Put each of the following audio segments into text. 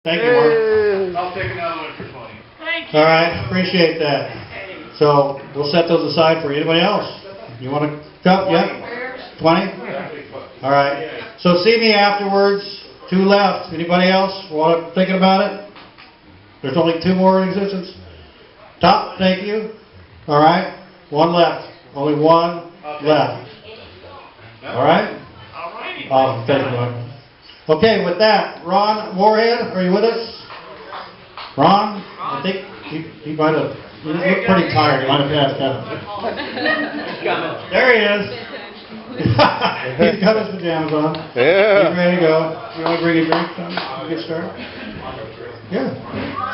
Thank you, Mark. I'll take another one for 20. Thank you. All right, appreciate that. So we'll set those aside for you. Anybody else? You want to come? Yeah? 20? All right. So see me afterwards. 2 left. Anybody else thinking about it? There's only 2 more in existence. Top, thank you. All right. 1 left. Only 1 left. All right? All righty. Oh, thank you, Mark. Okay, with that, Ron Morehead, are you with us? Ron? I think he might have, he looked pretty tired. He might have passed out. There he is. He's got his pajamas on. Yeah. He's ready to go. You want to bring a drink? Get started? Yeah.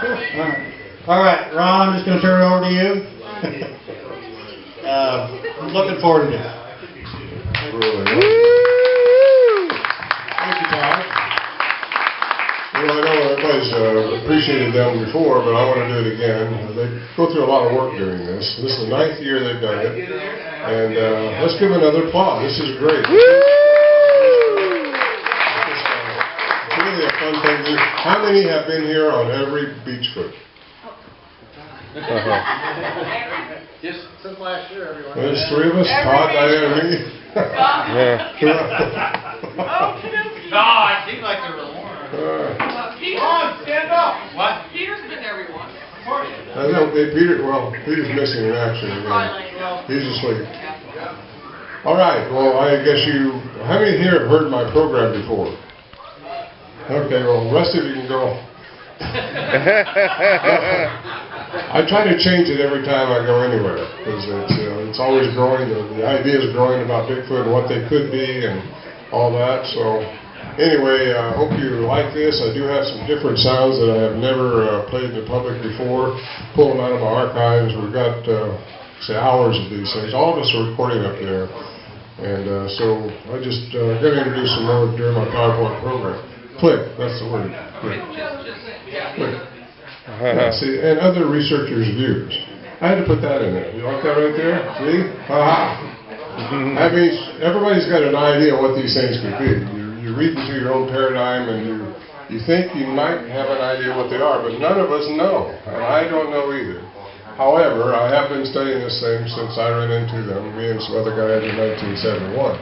Sure. All right, Ron, I'm just going to turn it over to you. I'm looking forward to this. Thank you, Todd. Well, I know everybody's appreciated them before, but I want to do it again. They go through a lot of work doing this. This is the 9th year they've done it. And let's give them another applause. This is great. It's really a fun thing to do. How many have been here on every Beachfoot? Just since last year, everyone. There's 3 of us, Todd, Diane, and me. No, I seem like there were more. Peter, Stand up. What? Peter's been everyone. I know, Peter's missing in action again. He's asleep. All right, well, I guess how many here have heard my program before? Okay, well, the rest of you can go. I try to change it every time I go anywhere, because it's always growing. The idea is growing about Bigfoot and what they could be and all that. So anyway, I hope you like this. I do have some different sounds that I have never played in the public before. Pull them out of my archives. We've got say hours of these things. All of us are recording up there, and so I just going to introduce some more during my PowerPoint program. Click. That's the word. Click. Click. Yeah, see, and other researchers' views. I had to put that in there. You like that right there? See? Ha-ha. That means everybody's got an idea what these things could be. You read into your own paradigm, and you think you might have an idea what they are, but none of us know, and I don't know either. However, I have been studying this thing since I ran into them, me and some other guys in 1971.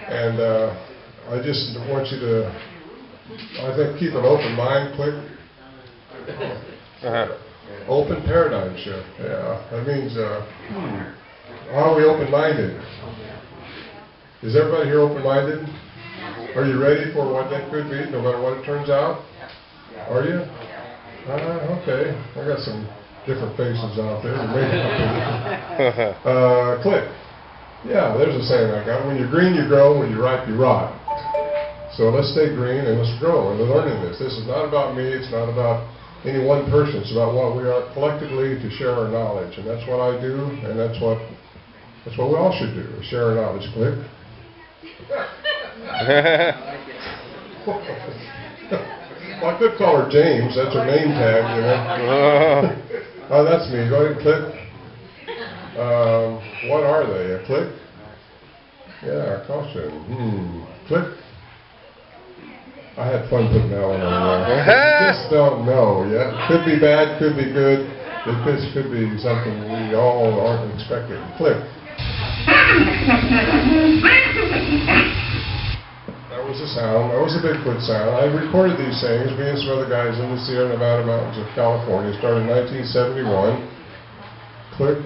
And I just want you to, I think, keep an open mind, quick. Open paradigm shift. Yeah, that means are we open-minded? Is everybody here open-minded? Are you ready for what that could be, no matter what it turns out? Are you? Okay. I got some different faces out there. Click. Yeah, there's a saying I got. When you're green, you grow. When you're ripe, you rot. So let's stay green and let's grow. And we're learning this. This is not about me. It's not about any one person. It's about what we are collectively to share our knowledge. And that's what I do, and that's what we all should do, is share our knowledge. Click. Well, I could call her James. That's her name tag, you know. Oh, that's me. Go ahead and click. What are they? A click? Yeah, caution. Click. I had fun putting that one on there. You just don't know yet. Could be bad, could be good. This could be something we all aren't expecting. Click. That was a sound. That was a Bigfoot sound. I recorded these things, me and some other guys in the Sierra Nevada mountains of California. Started in 1971. Click.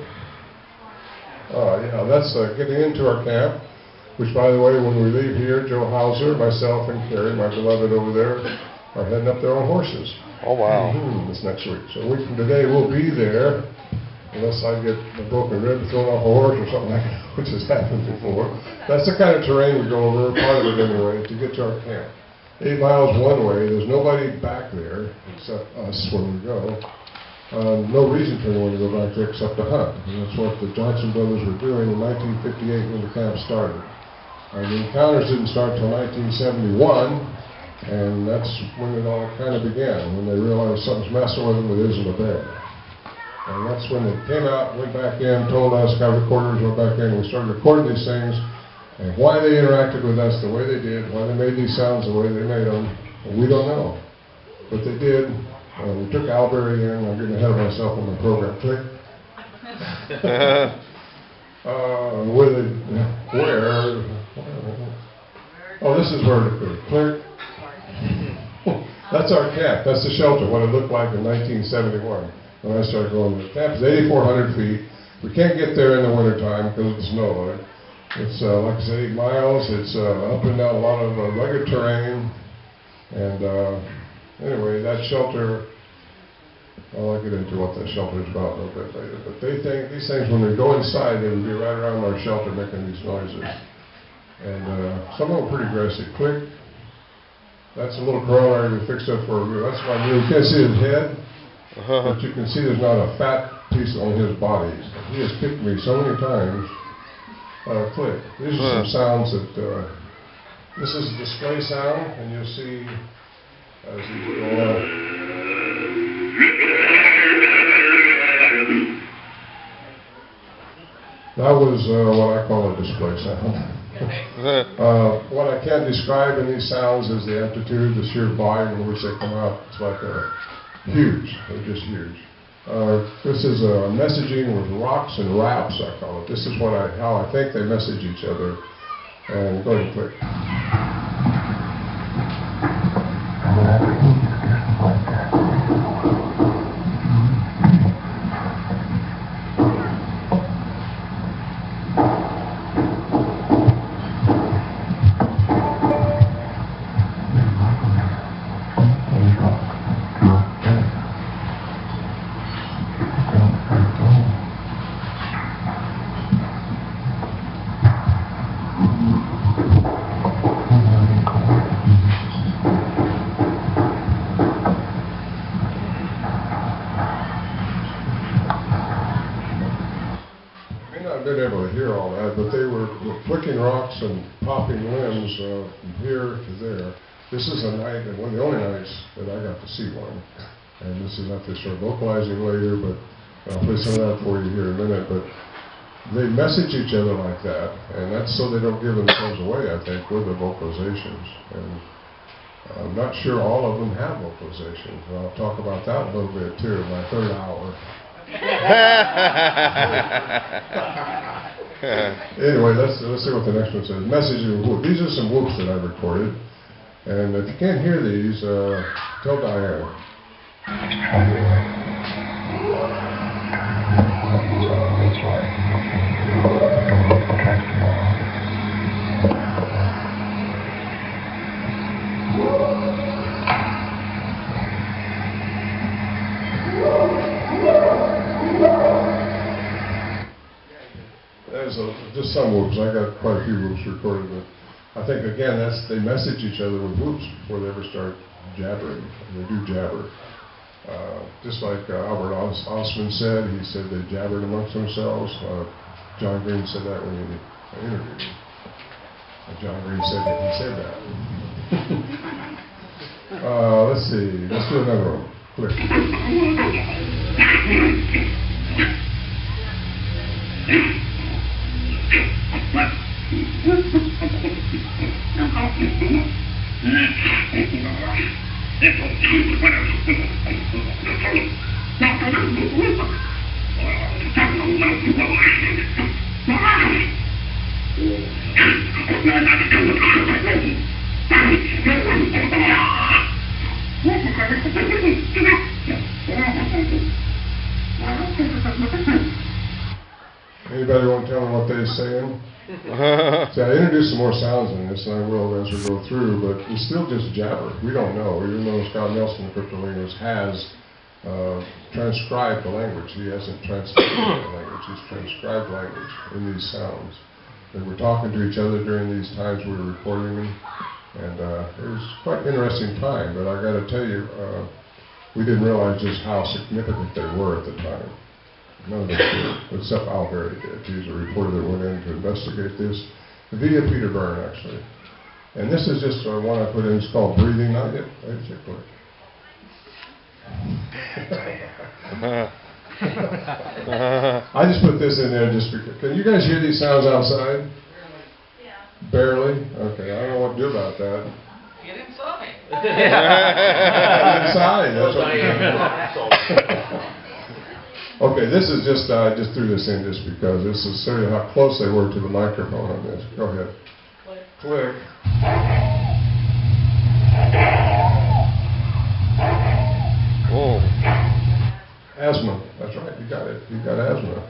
Oh, yeah, that's getting into our camp. Which, by the way, when we leave here, Joe Hauser, myself, and Carrie, my beloved over there, are heading up there on horses. Oh, wow. This next week. So a week from today, we'll be there, unless I get a broken rib thrown off a horse or something like that, which has happened before. That's the kind of terrain we go over, part of it anyway, to get to our camp. 8 miles one way, there's nobody back there, except us when we go. No reason for anyone to go back there except to hunt. And that's what the Johnson brothers were doing in 1958 when the camp started. And the encounters didn't start until 1971, and that's when it all kind of began, when they realized something's messing with them that isn't a bear. And that's when they came out, went back in, told us, got recorders, went back in, and we started recording these things, and why they interacted with us the way they did, why they made these sounds the way they made them, we don't know. but they did. We took Albury in. I'm getting ahead of myself on the program. Click. Where? Oh, this is where to click. That's our camp. That's the shelter, what it looked like in 1971 when I started going to the camp. It's 8,400 feet. We can't get there in the wintertime because of the snow. It's, like I said, 8 miles. It's up and down a lot of rugged terrain. And anyway, that shelter, I'll get into what that shelter is about a little bit later. But they think these things, when they go inside, they would be right around our shelter making these noises. And some of them are pretty aggressive. Click. That's a little coronary we fixed up for a that's my mule. You can't see his head, but you can see there's not a fat piece on his body. He has kicked me so many times. Click. These are some sounds that, this is a display sound, and you'll see as these go on. That was what I call a display sound. What I can't describe in these sounds is the amplitude, the sheer volume in which they come out. It's like huge. They're just huge. This is messaging with rocks and raps, I call it. This is how I think they message each other. And go ahead and click. Been able to hear all that, but they were flicking rocks and popping limbs from here to there. This is a night, and one of the only nights that I got to see one. And this is after start vocalizing later, but I'll play some of that for you here in a minute. But they message each other like that, and that's so they don't give themselves away, I think, with the vocalizations. And I'm not sure all of them have vocalizations. I'll talk about that a little bit too in my third hour. Anyway, let's see what the next one says. Message and whoop. These are some whoops that I recorded. And if you can't hear these, tell Diane. Just some whoops. I got quite a few whoops recorded, but I think again they message each other with whoops before they ever start jabbering. And they do jabber. Just like Albert Osman said, he said they jabbered amongst themselves. John Green said that when he interviewed him. John Green said that he said that. Let's see. Let's do another one. Click. Anybody want to tell me what they're saying? See, I introduced some more sounds in this, and I will as we go through, but it's still just jabber. We don't know. Even though Scott Nelson, the cryptolinguist, has transcribed the language. He hasn't translated the language. He's transcribed language in these sounds. They were talking to each other during these times we were recording them, and it was quite an interesting time, but I got to tell you, we didn't realize just how significant they were at the time. None of us did, except Al Berry did. He's a reporter that went in to investigate this via Peter Byrne, actually. And this is just one I put in. It's called Breathing Night. Right, check it. I just put this in there just because. Can you guys hear these sounds outside? Yeah. Barely? Okay, I don't know what to do about that. Get inside. Inside, that's what Okay, this is just, I just threw this in just because this is showing how close they were to the microphone on this. Go ahead. Click. Whoa. Asthma. That's right. You got it. You got asthma.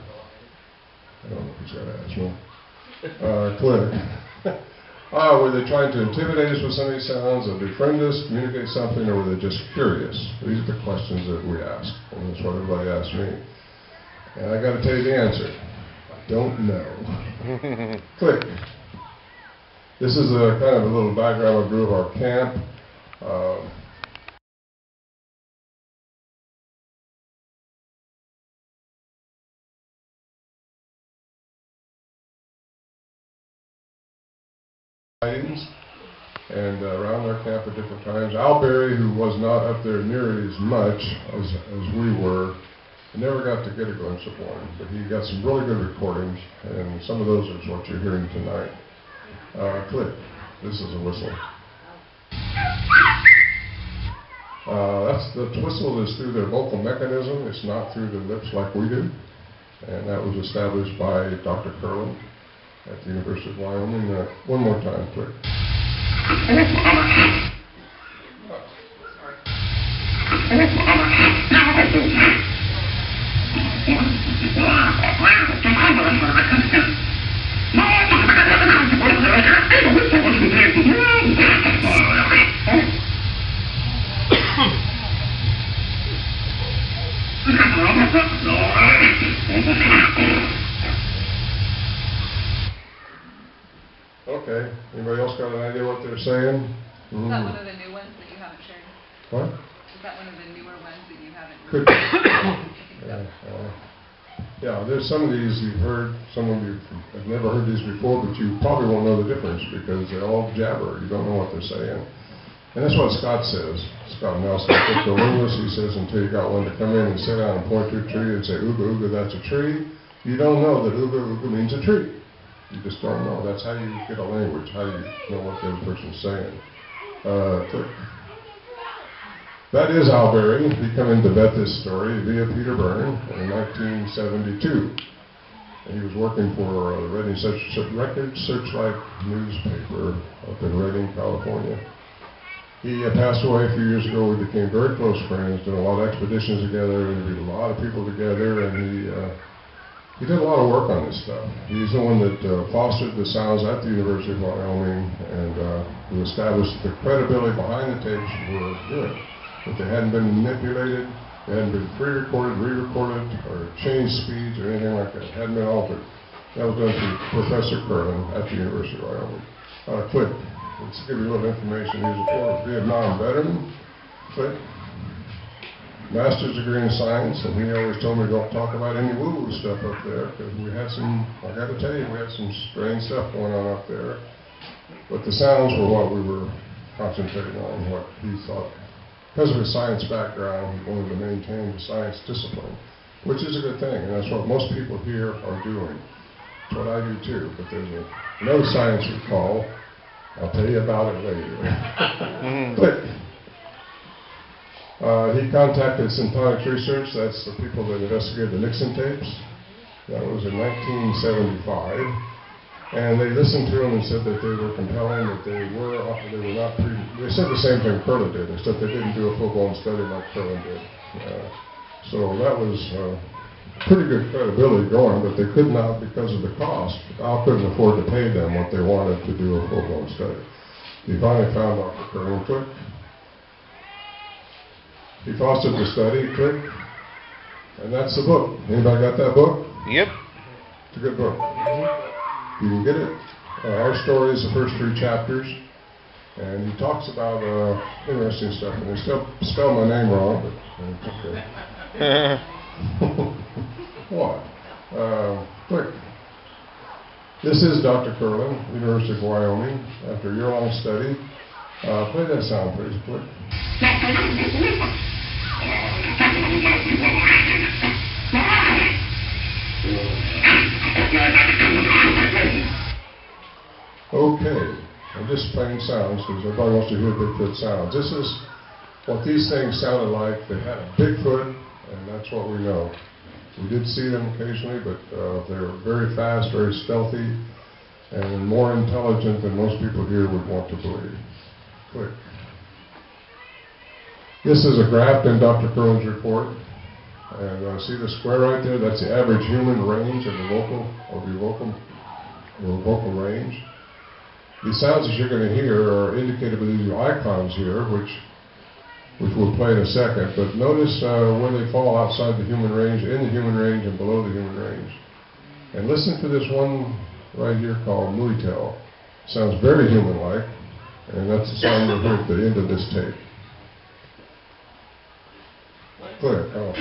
I don't know if he's got asthma. Click. Were they trying to intimidate us with some of these sounds, or befriend us, communicate something, or were they just curious? These are the questions that we ask, and that's what everybody asks me. And I got to tell you the answer. I don't know. Click. This is a kind of a little background view of our camp. And around our camp at different times. Alberry, who was not up there nearly as much as we were, never got to get a glimpse of one, but he got some really good recordings, and some of those is what you're hearing tonight. Click. This is a whistle. The whistle is through their vocal mechanism. It's not through the lips like we do, and that was established by Dr. Curlin at the University of Wyoming. One more time, quick. Okay. Anybody else got an idea what they're saying? Is that one of the new ones that you haven't shared? What? Is that one of the newer ones that you haven't? Could be. Yeah, there's some of these you've heard, some of you have never heard these before, but you probably won't know the difference because they're all jabber. You don't know what they're saying. And that's what Scott says. Scott Nelson, cryptolinguist, he says until you got one to come in and sit down and point to a tree and say, ooga, ooga, that's a tree, you don't know that ooga, ooga means a tree. You just don't know. That's how you get a language, how you know what the other person's saying. Click. That is Al Berry. He came in to vet this story via Peter Byrne in 1972. And he was working for the Redding Record Searchlight newspaper up in Redding, California. He passed away a few years ago. We became very close friends, did a lot of expeditions together, interviewed a lot of people together, and he did a lot of work on this stuff. He's the one that fostered the sounds at the University of Wyoming and who established the credibility behind the tapes were good. That they hadn't been manipulated, they hadn't been pre-recorded, re-recorded, or changed speeds or anything like that. It hadn't been altered. That was done through Professor Curlin at the University of Wyoming. Click. Let's give you a little information. He was a former Vietnam veteran. Click. Master's degree in science, and he always told me don't talk about any woo-woo stuff up there, because we had some, I got to tell you, we had some strange stuff going on up there. But the sounds were what we were concentrating on, what he thought. Because of his science background, he wanted to maintain the science discipline, which is a good thing, and that's what most people here are doing. That's what I do too, but there's another science we call, I'll tell you about it later. But he contacted Symphonics Research, that's the people that investigated the Nixon tapes. That was in 1975. And they listened to them and said that they were compelling, that they were not they said the same thing Curlin did, except they didn't do a full-blown study like Curlin did. So that was pretty good credibility going, but they could not because of the cost. Al couldn't afford to pay them what they wanted to do a full-blown study. He finally found Dr. Curlin. Click. He fostered the study. Click. And that's the book. Anybody got that book? Yep. It's a good book. You can get it. Our story is the first 3 chapters, and he talks about interesting stuff. And they still spell my name wrong, but it's okay. What? Quick. This is Dr. Curlin, University of Wyoming. After a year-long study, play that sound, please. Quick. Okay, I just explaining sounds because everybody wants to hear Bigfoot sounds. This is what these things sounded like. They had a Bigfoot, and that's what we know. We did see them occasionally, but they're very fast, very stealthy, and more intelligent than most people here would want to believe. Click. This is a graph in Dr. Crone's report. And see the square right there? That's the average human range of your vocal range. The sounds that you're going to hear are indicated by these icons here, which we'll play in a second. But notice where they fall outside the human range, in the human range, and below the human range. And listen to this one right here called Morehead. Sounds very human-like, and that's the sound you'll hear at the end of this tape. Clear. Oh.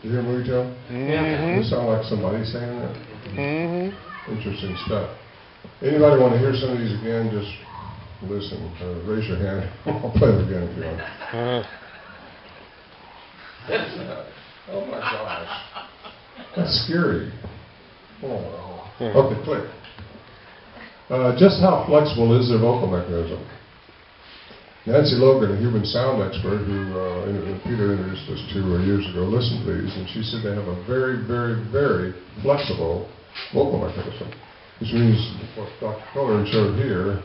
You hear Morehead? Mm-hmm. You sound like somebody saying that. Mm-hmm. Interesting stuff. Anybody want to hear some of these again? Just listen. Raise your hand. I'll play them again if you want. Oh my gosh. That's scary. Oh. Okay, click. Just how flexible is their vocal mechanism? Nancy Logan, a human sound expert who Peter introduced us to years ago, listened to these, and she said they have a very, very, very flexible vocal mechanism. Which means what Dr. Kohler showed here,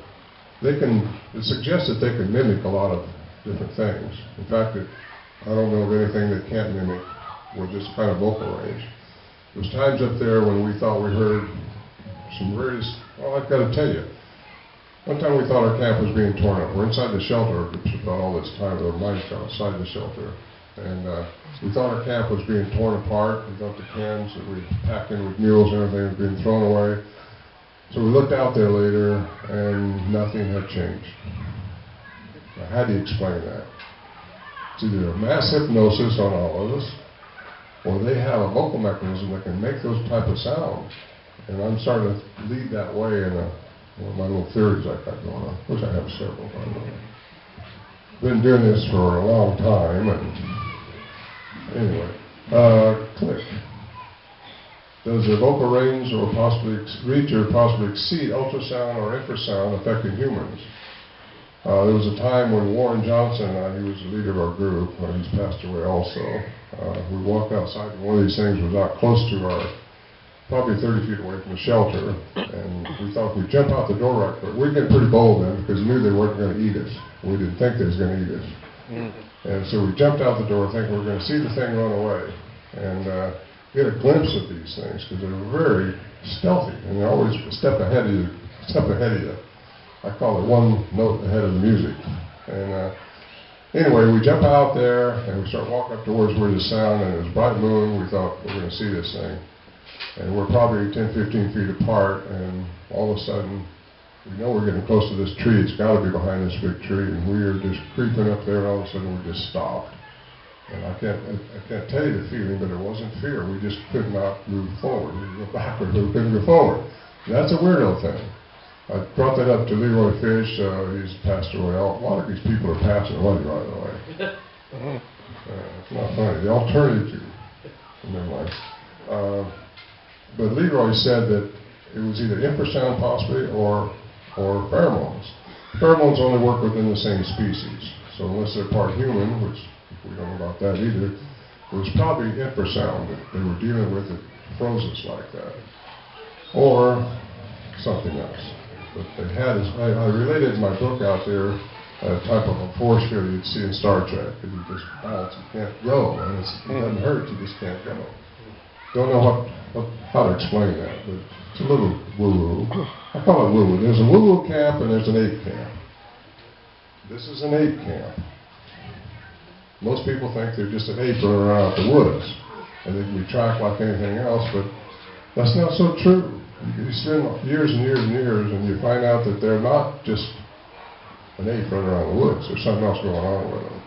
it suggests that they can mimic a lot of different things. In fact, I don't know of anything that can't mimic with this kind of vocal range. There's times up there when we thought we heard some very, well, I've got to tell you, one time we thought our camp was being torn up. We're inside the shelter, about all this time, the mines got outside the shelter. And we thought our camp was being torn apart. We thought the cans that we packed in with mules and everything was being thrown away. So we looked out there later, and nothing had changed. Now, how do you explain that? It's either a mass hypnosis on all of us, or they have a vocal mechanism that can make those type of sounds. And I'm starting to lead that way in one of my little theories I've got going on, which I have several, by the way. Been doing this for a long time, and anyway, click. Does the vocal range or possibly reach or possibly exceed ultrasound or infrasound affecting humans? There was a time when Warren Johnson, he was the leader of our group, he's passed away also. We walked outside, and one of these things was out close to our, probably 30 feet away from the shelter, and we thought if we jump out the door right quick, we were getting pretty bold then because we knew they weren't going to eat us. We didn't think they was going to eat us. And so we jumped out the door thinking we were going to see the thing run away. And get a glimpse of these things because they're very stealthy and they're always a step ahead of you. I call it one note ahead of the music. And anyway, we jump out there and we start walking up towards where the sound, and it was bright moon. We thought we're going to see this thing. And we're probably 10, 15 feet apart, and all of a sudden, we know we're getting close to this tree. It's got to be behind this big tree, and we are just creeping up there, and all of a sudden we just stopped. And I can't tell you the feeling, but it wasn't fear. We just could not move forward. We go backward, but we couldn't go forward. And that's a weirdo thing. I brought that up to Leroy Fish. He's passed away. A lot of these people are passing away, by the way. It's not funny. The alternative to, never mind. But Leroy said that it was either infrasound possibly or pheromones. Pheromones only work within the same species. So unless they're part human, which we don't know about that either, it was probably infrasound that they were dealing with that froze us like that. Or something else. But they had, I related in my book out there a type of a force field you'd see in Star Trek. And you just bounce, you can't go. And it doesn't hurt, you just can't go. Don't know how to explain that, but it's a little woo-woo. I call it woo-woo. There's a woo-woo camp and there's an ape camp. This is an ape camp. Most people think they're just an ape running around the woods, and they can be tracked like anything else, but that's not so true. You spend years and years and years, and you find out that they're not just an ape running around the woods. There's something else going on with them.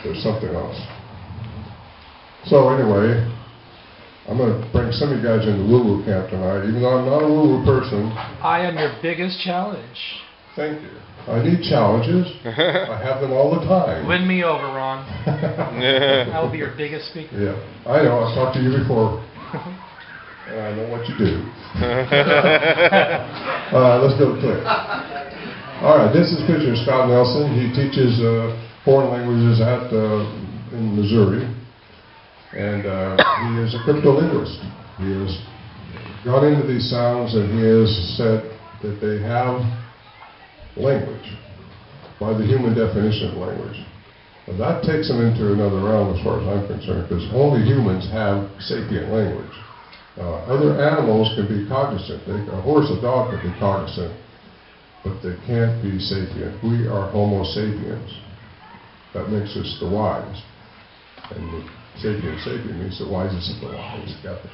There's something else. So anyway, I'm going to bring some of you guys into woo-woo camp tonight, even though I'm not a woo-woo person. I am your biggest challenge. Thank you. I need challenges. I have them all the time. Win me over, Ron. I will be your biggest speaker. Yeah, I know. I've talked to you before. And I know what you do. Let's go to Cliff. All right, this is picture of Scott Nelson. He teaches foreign languages in Missouri. And he is a cryptolinguist. He has gone into these sounds and he has said that they have language by the human definition of language. And that takes them into another realm as far as I'm concerned, because only humans have sapient language. Other animals can be cognizant. A horse, a dog can be cognizant, but they can't be sapient. We are Homo sapiens. That makes us the wise. And the sapient means the wisest of the wise. Got it.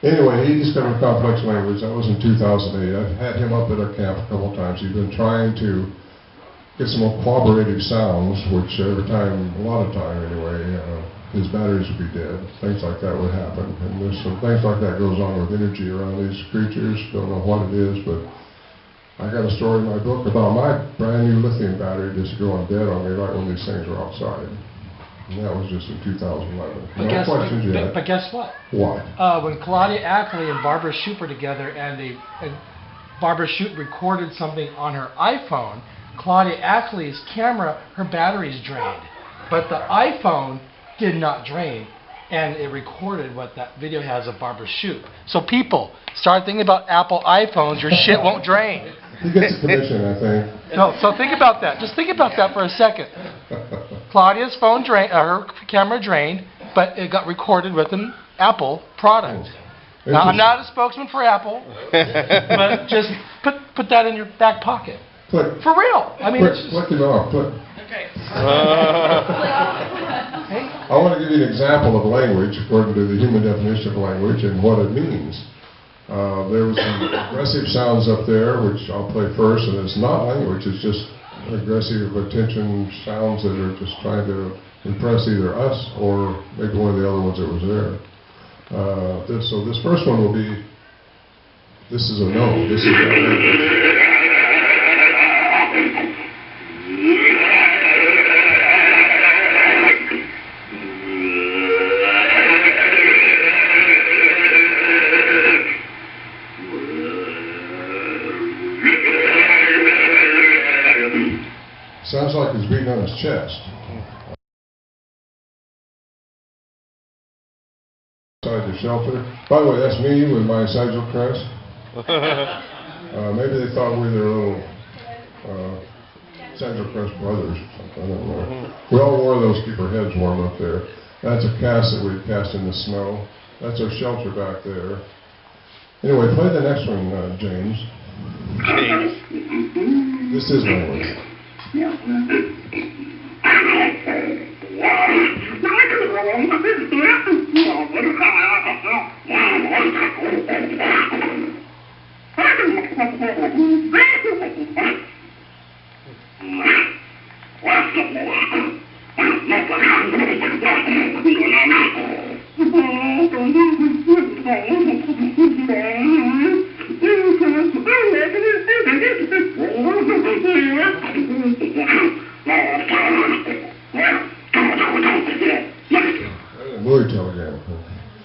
Anyway, he discovered complex language. That was in 2008. I've had him up at our camp a couple times. He's been trying to get some corroborative sounds, which every time, a lot of time anyway, his batteries would be dead. Things like that would happen. And there's some things like that goes on with energy around these creatures. Don't know what it is, but I got a story in my book about my brand new lithium battery just going dead on me right when these things were outside. And that was just in 2011. No questions yet. But guess what? What? When Claudia Ackley and Barbara Shoup were together and Barbara Shoup recorded something on her iPhone, Claudia Ackley's camera, her batteries drained. But the iPhone did not drain. And it recorded what that video has of Barbara Shoup. So people, start thinking about Apple iPhones, your shit won't drain. He gets a commission, I think. No, so think about that. Just think about that for a second. Claudia's phone drained, her camera drained, but it got recorded with an Apple product. Now, I'm not a spokesman for Apple, but just put that in your back pocket. Click. For real. I mean, Click, it's just, click it off. Click. Okay. I want to give you an example of language according to the human definition of language and what it means. There was some aggressive sounds up there, which I'll play first, and it's not language, it's just aggressive attention sounds that are just trying to impress either us or maybe one of the other ones that was there. So this first one will be, this is a no, this is not language. Sounds like he's beating on his chest. Outside the shelter. By the way, that's me with my sagittal crest. Maybe they thought we were little sagittal crest brothers or something. I don't know. We all wore those to keep our heads warm up there. That's a cast that we cast in the snow. That's our shelter back there. Anyway, play the next one, James. This is language.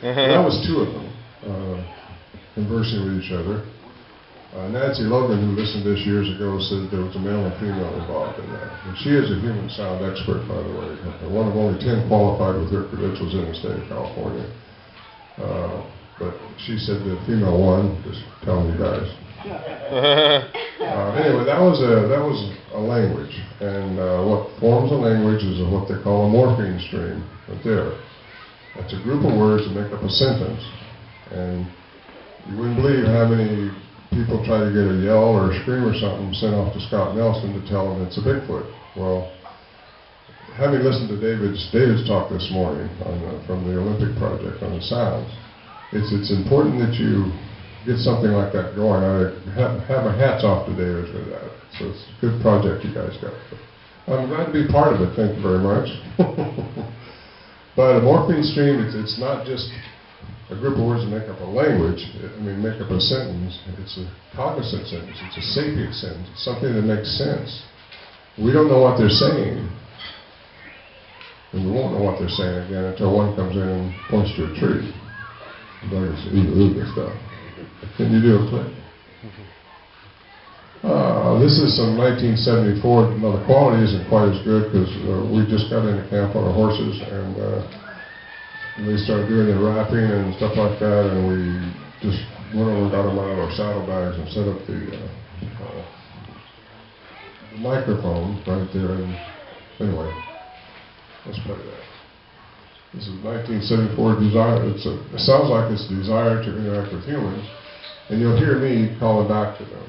That was two of them conversing with each other. Nancy Logan, who listened to this years ago, said there was a male and female involved in that. And she is a human sound expert, by the way. One of only 10 qualified with her credentials in the state of California. But she said the female won, just telling you guys. Anyway, that was a language. And what forms a language is what they call a morpheme stream, right there. That's a group of words that make up a sentence. And you wouldn't believe how many people try to get a yell or a scream or something sent off to Scott Nelson to tell them it's a Bigfoot. Well, having listened to David's talk this morning from the Olympic Project on the sounds, it's important that you get something like that going. I have my hats off to David for that. So it's a good project you guys got. I'm glad to be part of it. Thank you very much. But a morpheme stream, it's not just a group of words that make up a language, make up a sentence. It's a cognizant sentence. It's a sapient sentence. It's something that makes sense. We don't know what they're saying. And we won't know what they're saying again until one comes in and points to a tree. Like this ooga stuff. Can you do a click? This is some 1974. Now the quality isn't quite as good because we just got into camp on our horses and they started doing their wrapping and stuff like that, and we just went over and got them out of our saddlebags and set up the microphone right there. And anyway, let's play that. This is 1974 Desire. It sounds like it's desire to interact with humans, and you'll hear me calling back to them.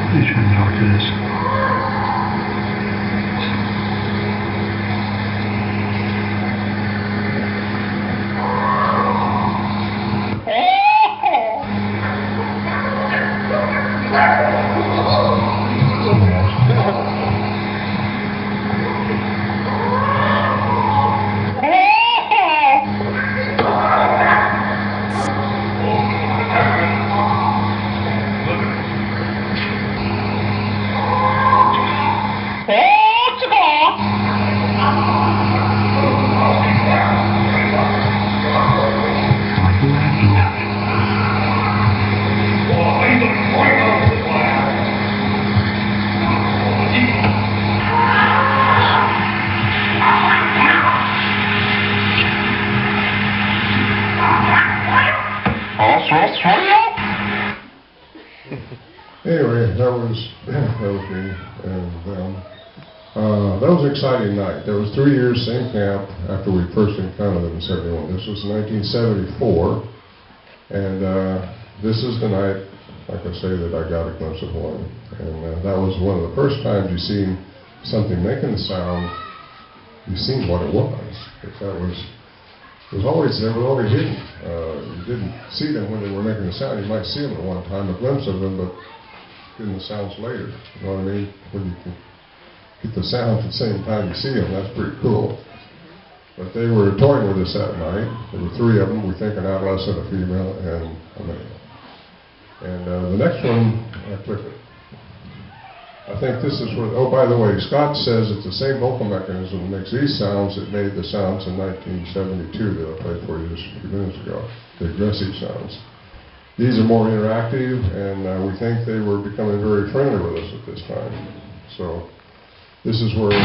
Please try and talk to this. Anyway, that was me and them. That was an exciting night. That was 3 years, same camp, after we first encountered them in 71. This was 1974, and this is the night, like I say, that I got a glimpse of one. And that was one of the first times you seen something making a sound, you seen what it was. It was always there, but always hidden. You didn't see them when they were making a sound. You might see them at one time, a glimpse of them, but getting the sounds later. You know what I mean? When you can get the sounds at the same time you see them, that's pretty cool. But they were toying with us that night. There were 3 of them. We think an adolescent, a female, and a male. And the next one, I click it. I think this is where, oh, by the way, Scott says it's the same vocal mechanism that makes these sounds that made the sounds in 1972 that I played for you just a few minutes ago, the aggressive sounds. These are more interactive, and we think they were becoming very friendly with us at this time. So, this is where...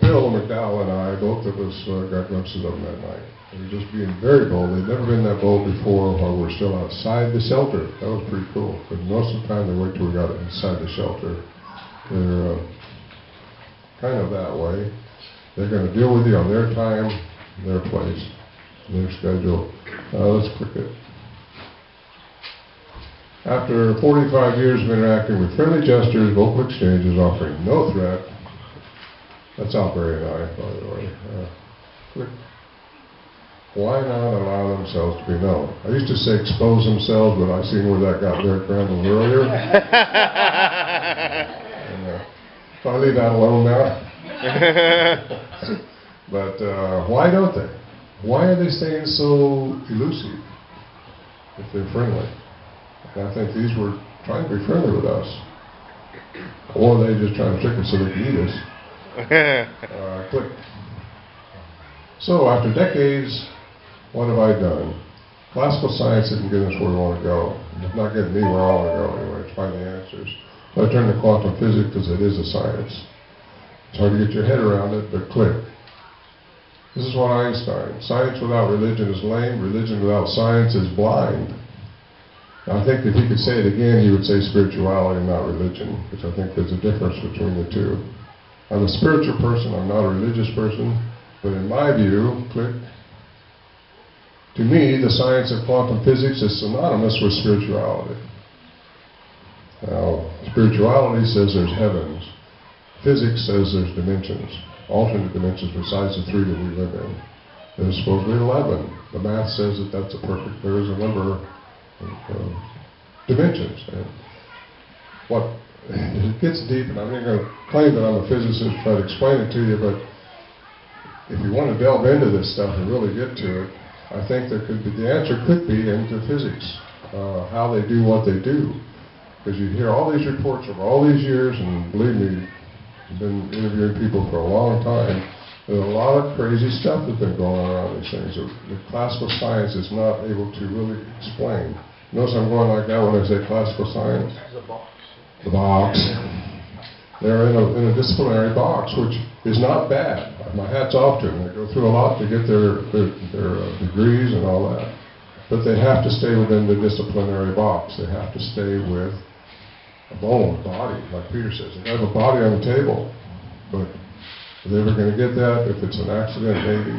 Bill McDowell and I, both of us got glimpses of them that night. They were just being very bold. They'd never been that bold before while we were still outside the shelter. That was pretty cool. But most of the time they wait till we got inside the shelter. They're kind of that way. They're going to deal with you on their time, their place, their schedule. Let's click it. After 45 years of interacting with friendly gestures, vocal exchanges, offering no threat, that's out very high, by the way. Click. Why not allow themselves to be known? I used to say expose themselves, but I seen where that got Derek Randall earlier. And, so I leave that alone now. But why don't they? Why are they staying so elusive if they're friendly? And I think these were trying to be friendly with us. Or they just trying to trick us so they could eat us. Click. So after decades, what have I done? Classical science didn't get us where we want to go. It's not getting me where I want to go anyway. It's finding the answers. So I turned to quantum physics because it is a science. It's hard to get your head around it, but click. This is what Einstein. Science without religion is lame. Religion without science is blind. Now, I think if he could say it again, he would say spirituality, not religion, which I think there's a difference between the two. I'm a spiritual person. I'm not a religious person. But in my view, click, To me, the science of quantum physics is synonymous with spirituality. Now, spirituality says there's heavens. Physics says there's dimensions, alternate dimensions besides the 3 that we live in. There's supposedly 11. The math says that that's a perfect, there is a number of dimensions. And it gets deep, and I'm not going to claim that I'm a physicist, try to explain it to you, but if you want to delve into this stuff and really get to it, I think the answer could be into physics, how they do what they do. Because you hear all these reports over all these years, and believe me, I've been interviewing people for a long time. There's a lot of crazy stuff that's been going on around these things that the classical science is not able to really explain. Notice I'm going like that when I say classical science. The box. The box. They're in a disciplinary box, which is not bad. My hat's off to them. They go through a lot to get their degrees and all that. But they have to stay within the disciplinary box. They have to stay with a bone, a body, like Peter says. They have a body on the table, but are they ever going to get that? If it's an accident, maybe.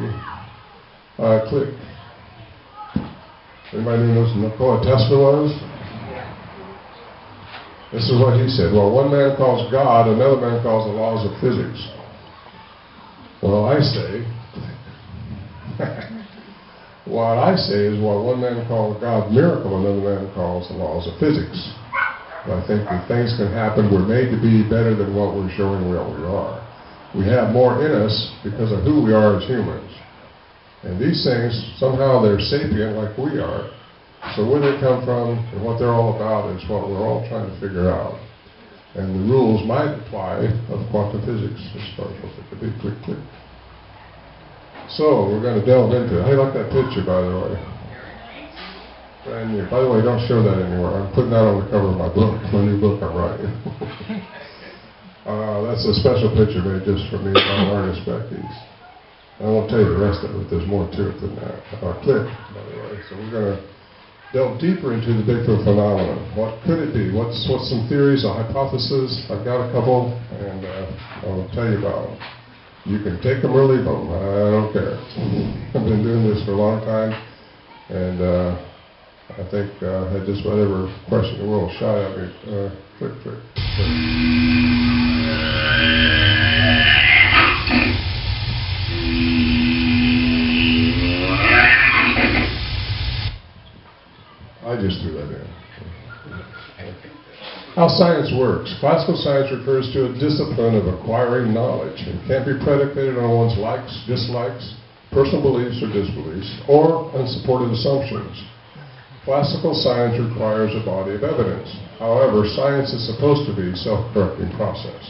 Click. Anybody knows who Nikola Tesla was? This is what he said. Well, one man calls God, another man calls the laws of physics. Well, I say, what I say is what one man calls God's miracle, another man calls the laws of physics. I think that things can happen. We're made to be better than what we're showing what we are. We have more in us because of who we are as humans. And these things, somehow they're sapient like we are. So where they come from and what they're all about is what we're all trying to figure out. And the rules might apply of quantum physics as far as what they could be. Click, click. So we're going to delve into it. How do you like that picture, by the way? Brand new. By the way, don't show that anywhere. I'm putting that on the cover of my book, my new book I'm writing. That's a special picture made just for me by an artist, Becky. I won't tell you the rest of it. There's more to it than that. Click, by the way. So we're going to delve deeper into the Bigfoot phenomenon. What could it be? What's some theories, a hypothesis? I've got a couple, and I'll tell you about them. You can take them or leave them. I don't care. I've been doing this for a long time, and I think I had just whatever question the world shot at me. Click, click, click. I just threw that in. How science works. Classical science refers to a discipline of acquiring knowledge. It can't be predicated on one's likes, dislikes, personal beliefs or disbeliefs, or unsupported assumptions. Classical science requires a body of evidence. However, science is supposed to be a self-correcting process.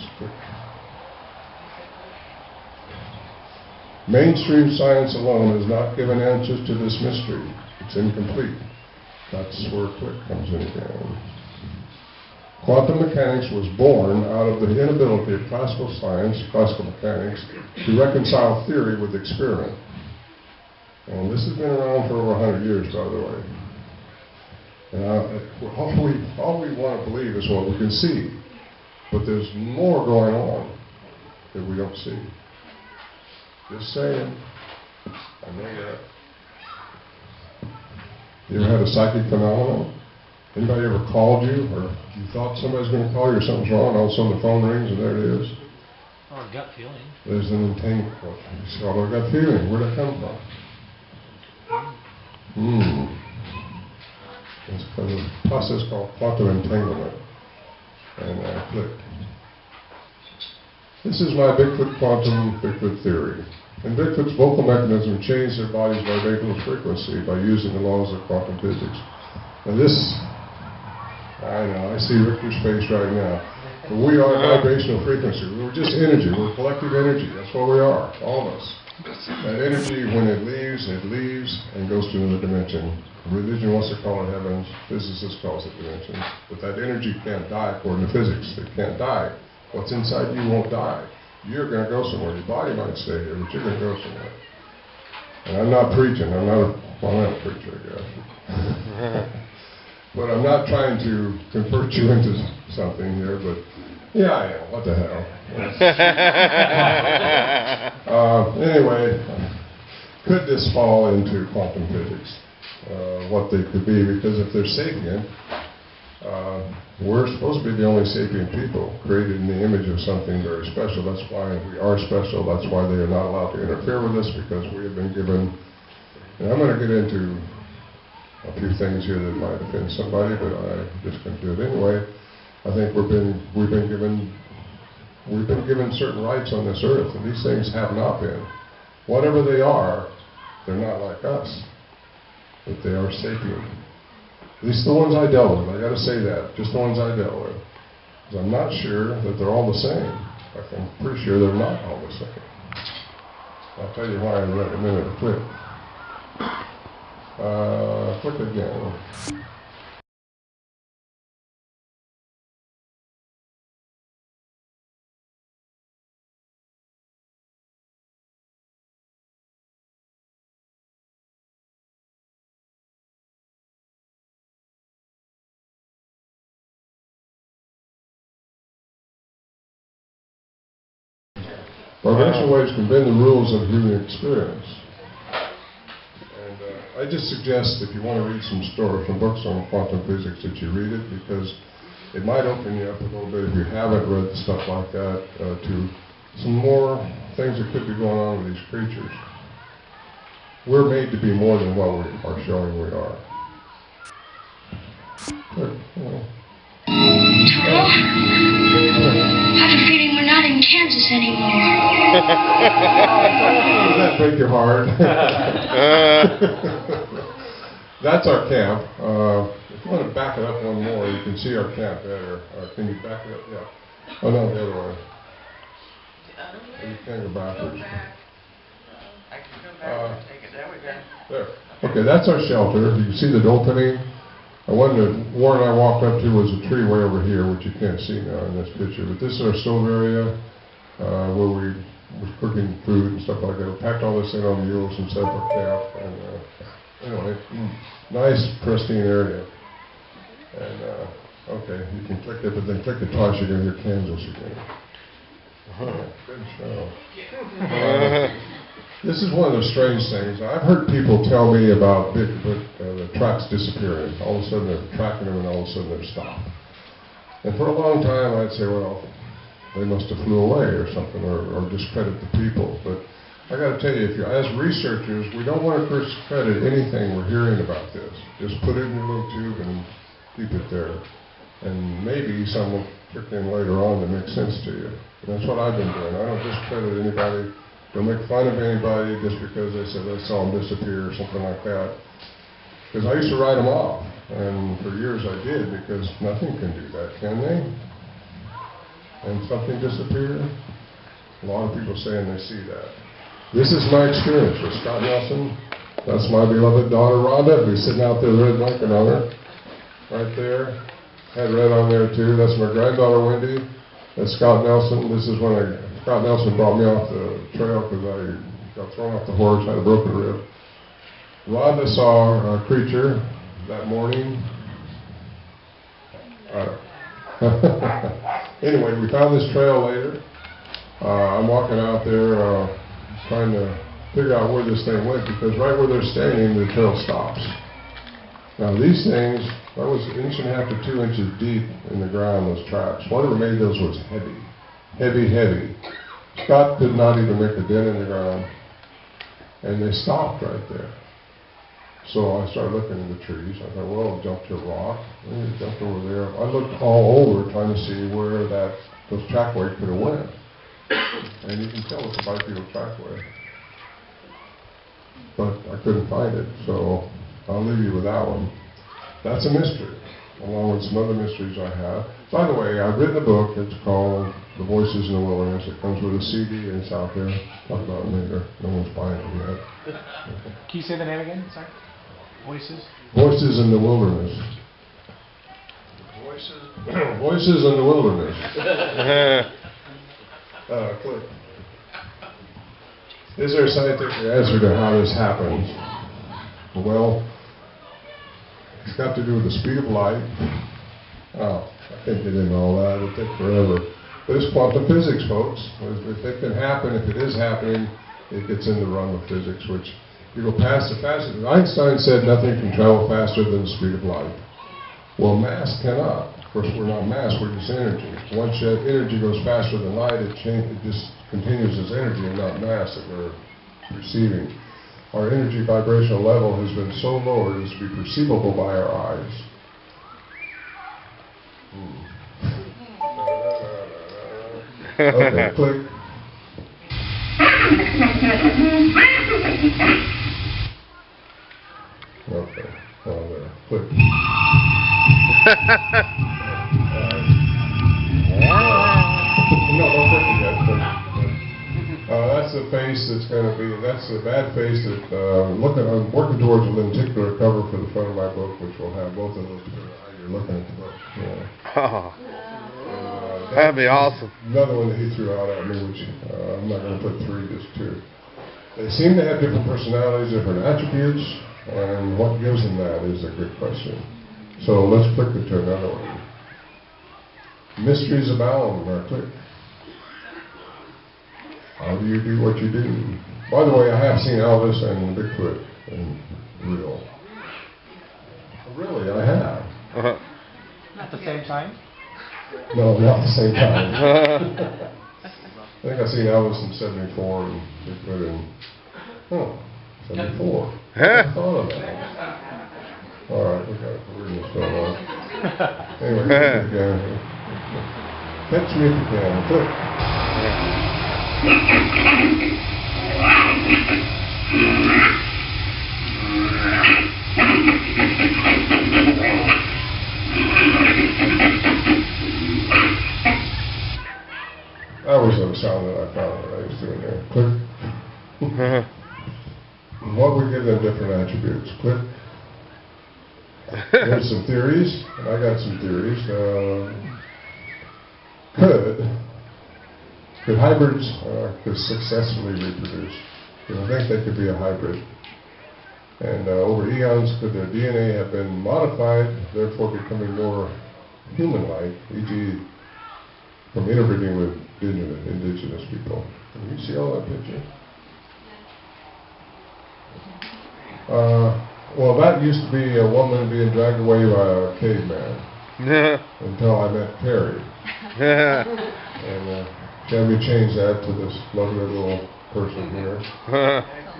Mainstream science alone has not given answers to this mystery. It's incomplete. That's where click comes in again. Quantum mechanics was born out of the inability of classical science, classical mechanics, to reconcile theory with experiment. And this has been around for over 100 years, by the way. And all we want to believe is what we can see. But there's more going on that we don't see. Just saying. I know that. You ever had a psychic phenomenon? Anybody ever called you, or you thought somebody's going to call you, or something's wrong, all of a sudden the phone rings and there it is? Or gut feeling. There's an entanglement. It's called a gut feeling. Where'd it come from? It's a process called quantum entanglement. And click. This is my Bigfoot theory. In Bigfoot's vocal mechanism change their body's vibrational frequency by using the laws of quantum physics. And this, I know, I see Richter's face right now. But we are vibrational frequency. We're just energy. We're collective energy. That's what we are, all of us. That energy, when it leaves and goes to another dimension. Religion wants to call it heavens. Physicists calls it dimensions. But that energy can't die according to physics. It can't die. What's inside you won't die. You're going to go somewhere. Your body might stay here, but you're going to go somewhere. And I'm not preaching. I'm not a preacher, I guess. But I'm not trying to convert you into something here, but yeah, I am. What the hell? Anyway, could this fall into quantum physics? What they could be, because if they're sapient, we're supposed to be the only sapient people created in the image of something very special. That's why we are special. That's why they are not allowed to interfere with us, because we have been given, and I'm going to get into a few things here that might offend somebody, but I'm just going to do it anyway. I think we've been given certain rights on this earth, and these things have not been. Whatever they are, they're not like us, but they are sapient. At least the ones I dealt with. I got to say that, just the ones I dealt with. Because I'm not sure that they're all the same. In fact, I'm pretty sure they're not all the same. I'll tell you why in a minute. Click. Click again. Vibration waves can bend the rules of human experience. And I just suggest if you want to read some books on quantum physics that you read it, because it might open you up a little bit, if you haven't read stuff like that, to some more things that could be going on with these creatures. We're made to be more than what we are showing we are. Good. I have a feeling we're not in Kansas anymore. Does that break your heart? That's our camp. If you want to back it up one more, you can see our camp better. Can you back it up? Yeah. Oh no, the other way. You can't go backwards. I can go back and take it. There we go. There. Okay, that's our shelter. You can see the opening. The one that Warren and I walked up to was a tree way over here, which you can't see now in this picture. But this is our stove area where we was cooking food and stuff like that. We packed all this in on mules and set up our camp. And anyway, nice, pristine area. And okay, you can click it, but then click it twice, you're going to hear Kansas again. Good show. This is one of the strange things. I've heard people tell me about Bigfoot, the tracks disappearing. All of a sudden they're tracking them and all of a sudden they're stopped. And for a long time I'd say, well, they must have flew away or something, or discredit the people. But I got to tell you, as researchers, we don't want to discredit anything we're hearing about this. Just put it in your little tube and keep it there. And maybe someone kicked in later on that makes sense to you. And that's what I've been doing. I don't discredit anybody. Don't make fun of anybody just because they said they saw them disappear or something like that. Because I used to write them off, and for years I did, because nothing can do that, can they? And something disappear? A lot of people saying they see that. This is my experience with Scott Nelson. That's my beloved daughter Rhonda, who's sitting out there with a red blanket on her. Right there. Had red on there too. That's my granddaughter Wendy. That's Scott Nelson. This is when Scott Nelson brought me off the trail because I got thrown off the horse, had a broken rib. Rhonda saw a creature that morning. Anyway, we found this trail later. I'm walking out there trying to figure out where this thing went, because right where they're standing, the trail stops. Now these things, that was 1.5 to 2 inches deep in the ground, those tracks. Whatever made those was heavy. Heavy. Scott did not even make a dent in the ground, and they stopped right there. So I started looking in the trees. I thought, well, I'll jump to a rock. And it jumped over there. I looked all over trying to see where those trackway could have went. And you can tell it's a bipedal trackway. But I couldn't find it, so I'll leave you with that one. That's a mystery, along with some other mysteries I have. By the way, I've written a book. It's called The Voices in the Wilderness. It comes with a CD, and it's out there. Talk about it later. No one's buying it yet. Can you say the name again? Sorry. Voices? Voices in the Wilderness. Voices in the Wilderness. Click. Is there a scientific answer to how this happens? Well, it's got to do with the speed of light. Oh, I can't get into all that. It'll take forever. But it's quantum physics, folks. If it can happen, if it is happening, it gets in the realm of physics, which You go past the fastest. Einstein said nothing can travel faster than the speed of light. Well, mass cannot. Of course, we're not mass, we're just energy. Once that energy goes faster than light, it just continues as energy and not mass that we're receiving. Our energy vibrational level has been so lowered as to be perceivable by our eyes. Okay, click. Okay, oh there, click. No, don't click it yet. That's the face that's going to be, that's the bad face that, I'm working towards a lenticular cover for the front of my book, which will have both of those depending on how you're looking at the book. Oh, that'd be awesome. Another one that he threw out at me, which I'm not going to put 3, just 2. They seem to have different personalities, different attributes, and what gives them that is a good question. So let's click it to another one. Mysteries abound. Click. How do you do what you do? By the way, I have seen Elvis and Bigfoot in real. Really, I have. At the same time? No, not at the same time. I think I seen Elvis in '74 and Bigfoot in 74. I thought of that. All right, we got weirdness going on. Anyway, catch me if you can. Click. That was the sound that I found that I was doing there. Click. What would give them different attributes? Click. There's some theories, and I got some theories. Could hybrids could successfully reproduce? I think they could be a hybrid. And over eons, could their DNA have been modified, therefore becoming more human-like, e.g. from interbreeding with indigenous people? Can you see all that picture? Well, that used to be a woman being dragged away by a caveman until I met Carrie. And she had me change that to this lovely little person here.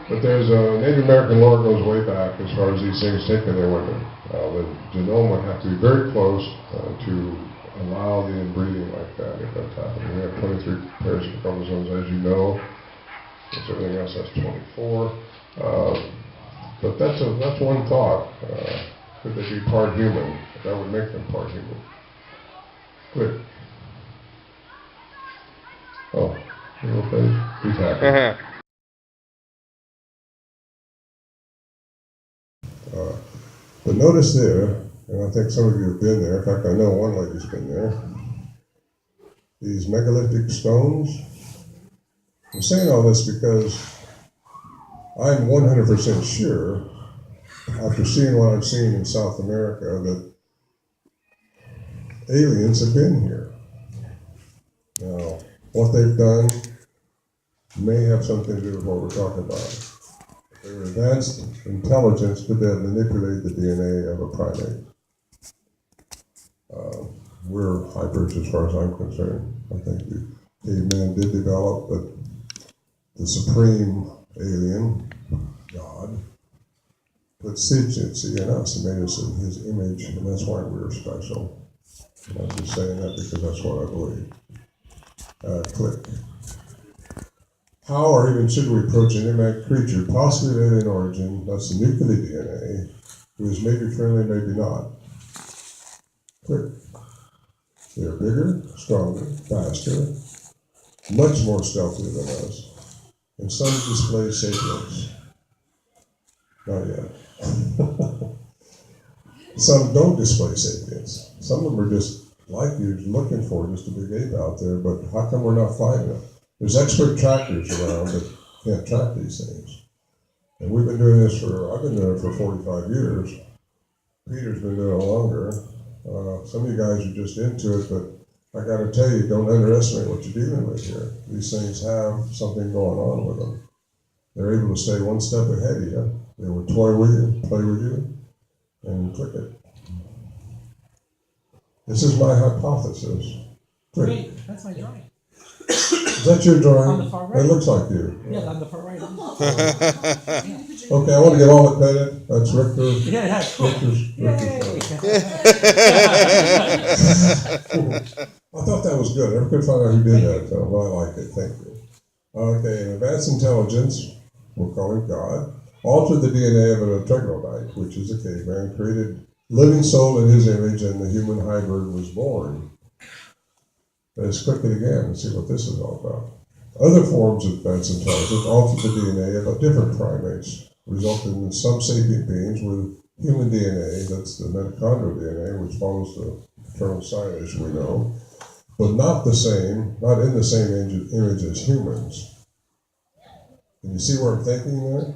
But there's a Native American lore goes way back as far as these things taking their women. The genome would have to be very close to allow the inbreeding like that if that's happening. We have 23 pairs of chromosomes, as you know. That's everything else, that's 24. But that's one thought. Could they be part human? That would make them part human. Good. Oh, little face. He's happy. But notice there, and I think some of you have been there. In fact, I know one lady's been there. These megalithic stones. I'm saying all this because I'm 100% sure, after seeing what I've seen in South America, that aliens have been here. Now, what they've done may have something to do with what we're talking about. Their advanced intelligence could have manipulated the DNA of a primate. We're hybrids as far as I'm concerned. I think the caveman did develop, but the supreme alien, God, put sentiency in us and made us in his image, and that's why we're special. And I'm just saying that because that's what I believe. Click. How or even should we approach an inanimate creature, possibly of alien origin, that's the nuclear DNA, who is maybe friendly, maybe not? Click. They're bigger, stronger, faster, much more stealthy than us, and some display sapience. Not yet. Some don't display sapience. Some of them are just like you, looking for just a big ape out there, but how come we're not finding them? There's expert trackers around that can't track these things. And we've been doing this I've been doing it for 45 years. Peter's been doing it longer. Some of you guys are just into it, but I gotta tell you, don't underestimate what you're dealing with here. These things have something going on with them. They're able to stay one step ahead of you. They will toy with you, play with you, and click it. This is my hypothesis. Click. Great, that's my drawing. Is that your drawing? On the far right. It looks like you. Yeah, on the far right. Okay, I want to give all the credit. That's Richter. Yeah, yeah, cool. Richter's I thought that was good. I never could find out who did that, though. Well, I like it. Thank you. Okay, an advanced intelligence, we'll call it God, altered the DNA of an troglodyte, which is a caveman, created living soul in his image, and the human hybrid was born. Let's click it again and see what this is all about. Other forms of advanced intelligence altered the DNA of different primates, resulting in some sapient beings with human DNA, that's the mitochondrial DNA, which follows the paternal side, as we know, but not in the same image as humans. Can you see where I'm thinking there?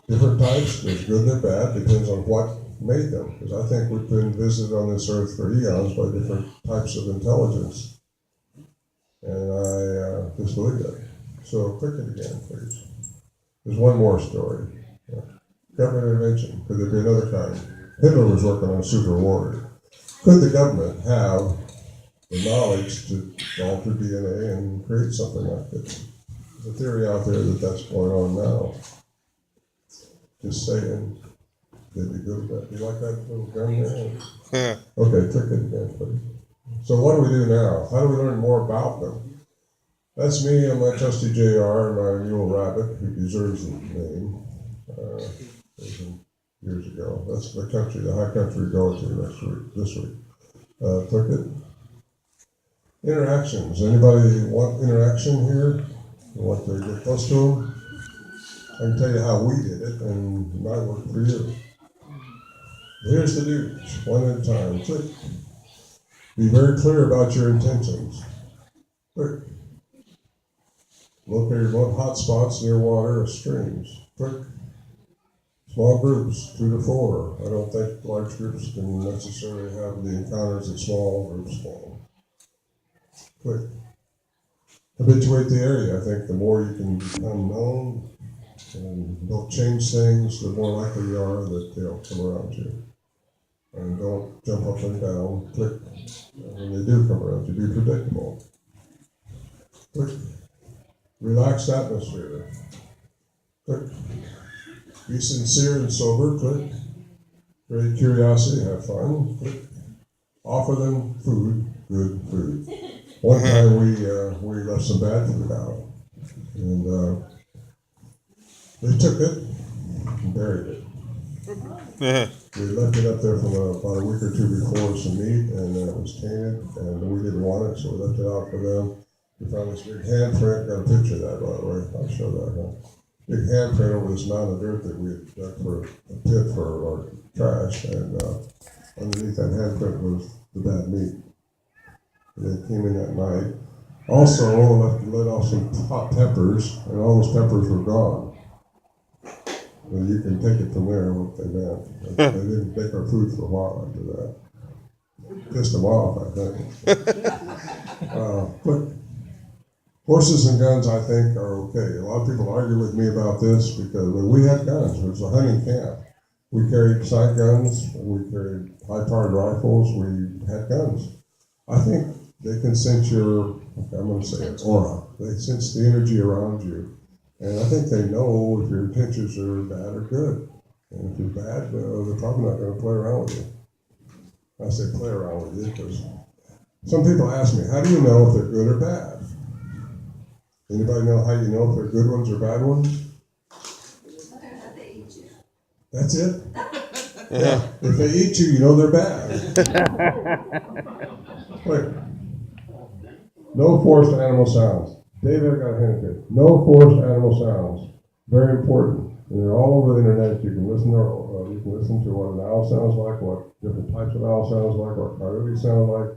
Different types, there's good and bad, depends on what made them. Because I think we've been visited on this earth for eons by different types of intelligence. And I just believe that. So click it again, please. There's one more story. Yeah. Government intervention. Could there be another kind? Hitler was working on super warrior. Could the government have the knowledge to alter DNA and create something like this? There's a theory out there that that's going on now. Just saying, they'd be good at that. You like that little gun there? Okay, click it again, please. So what do we do now? How do we learn more about them? That's me and my trusty JR and my mule Rabbit, who deserves the name, years ago. That's the country, the high country we go to this week. Click it. Interactions. Anybody want interaction here? You want to get close to them? I can tell you how we did it, and it might work for you. Here's the dudes, one at a time. Click. Be very clear about your intentions. Click. Locate remote hot spots near water or streams. Click. Small groups, 2 to 4. I don't think large groups can necessarily have the encounters that small groups can. Click. Habituate the area. I think the more you can become known and don't change things, the more likely you are that they'll come around you. And don't jump up and down. Click. When they do come around you, be predictable. Click. Relaxed atmosphere. Click. Be sincere and sober. Click. Create curiosity. Have fun. Click. Offer them food. Good food. One time we left some bad food out, and they took it and buried it. We left it up there from about a week or two before some meat, and it was tainted, and we didn't want it, so we left it out for them. We found this big handprint. Got a picture of that, by the way. I'll show that. Big handprint over this mound of dirt that we had dug for a pit for our trash, and underneath that handprint was the bad meat. They came in that night. Also, let off some hot peppers, and all those peppers were gone. So you can take it from there what they meant. They didn't take our food for a while after that. Pissed them off, I think. But horses and guns, I think, are okay. A lot of people argue with me about this because we had guns. It was a hunting camp. We carried sight guns. We carried high-powered rifles. We had guns. I think they can sense your, I'm going to say it, aura. They sense the energy around you. And I think they know if your intentions are bad or good. And if you're bad, they're probably not going to play around with you. I say play around with you because some people ask me, how do you know if they're good or bad? Anybody know how you know if they're good ones or bad ones? That's it? Yeah. If they eat you, you know they're bad. Wait. No forced animal sounds. David, I got a hint here. No forced animal sounds. Very important. And they're all over the internet. You can listen to what an owl sounds like, what different types of owl sounds like, what coyotes sound like.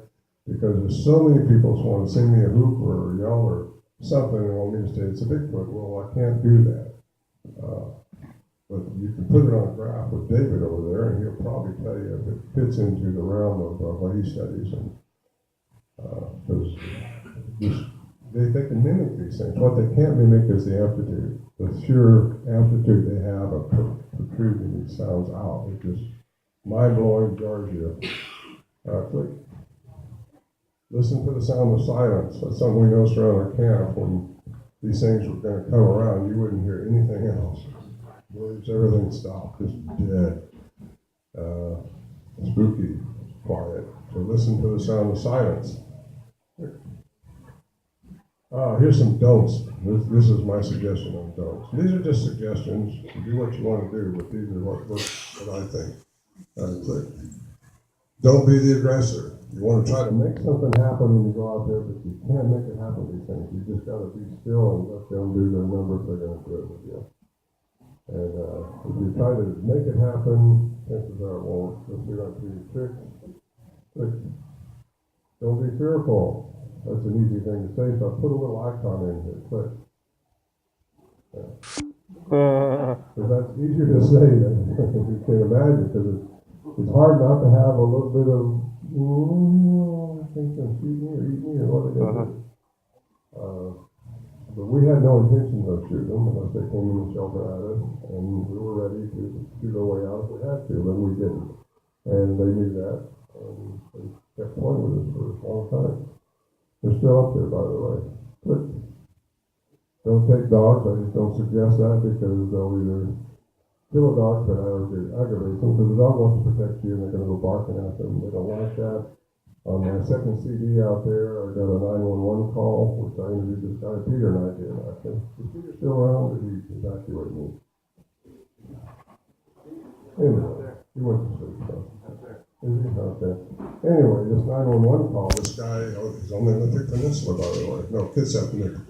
Because there's so many people who want to sing me a hoop or yell or something and want me to say it's a Bigfoot. Well, I can't do that. But you can put it on a graph with David over there, and he'll probably tell you if it fits into the realm of what he studies. And because they can mimic these things. What they can't mimic is the amplitude, the sheer amplitude they have of protruding these sounds out. It just mind-blowing, jars you. Click. Listen to the sound of silence. That's something we noticed around our camp when these things were going to come around. You wouldn't hear anything else. Words, everything stopped, just dead. Spooky, quiet. So listen to the sound of silence. Here's some don'ts. This is my suggestion on don'ts. These are just suggestions. Do what you want to do, but these are what I think. Click. Don't be the aggressor. You want to try to make something happen when you go out there, but you can't make it happen, these things. You just got to be still and let them do their number if they're going to do it with you. And if you try to make it happen, chances are it won't. Let's see that to trick. Click. Don't be fearful. That's an easy thing to say, so I put a little icon in here. Click. Because that's easier to say than you can imagine, because it's hard not to have a little bit of, I think they'll shoot me or eat me or what they do. But we had no intentions of shooting them unless they came in the shelter at us, and we were ready to shoot our way out if we had to, but we didn't. And they knew that, and they kept playing with us for a long time. They're still up there, by the way. But don't take dogs. I just don't suggest that because they'll either kill a dog for aggravate them, because the dog wants to protect you and they're going to go barking at them. They don't like that. On my second CD out there, I got a 911 call, which I interviewed this guy, Peter, and I did. I said, is Peter still around, or did he evacuate me? Anyway, he went to sleep, so. Okay. Anyway, this 911 call, this guy, he's on the Olympic Peninsula, by the way. No, Kitsap Peninsula.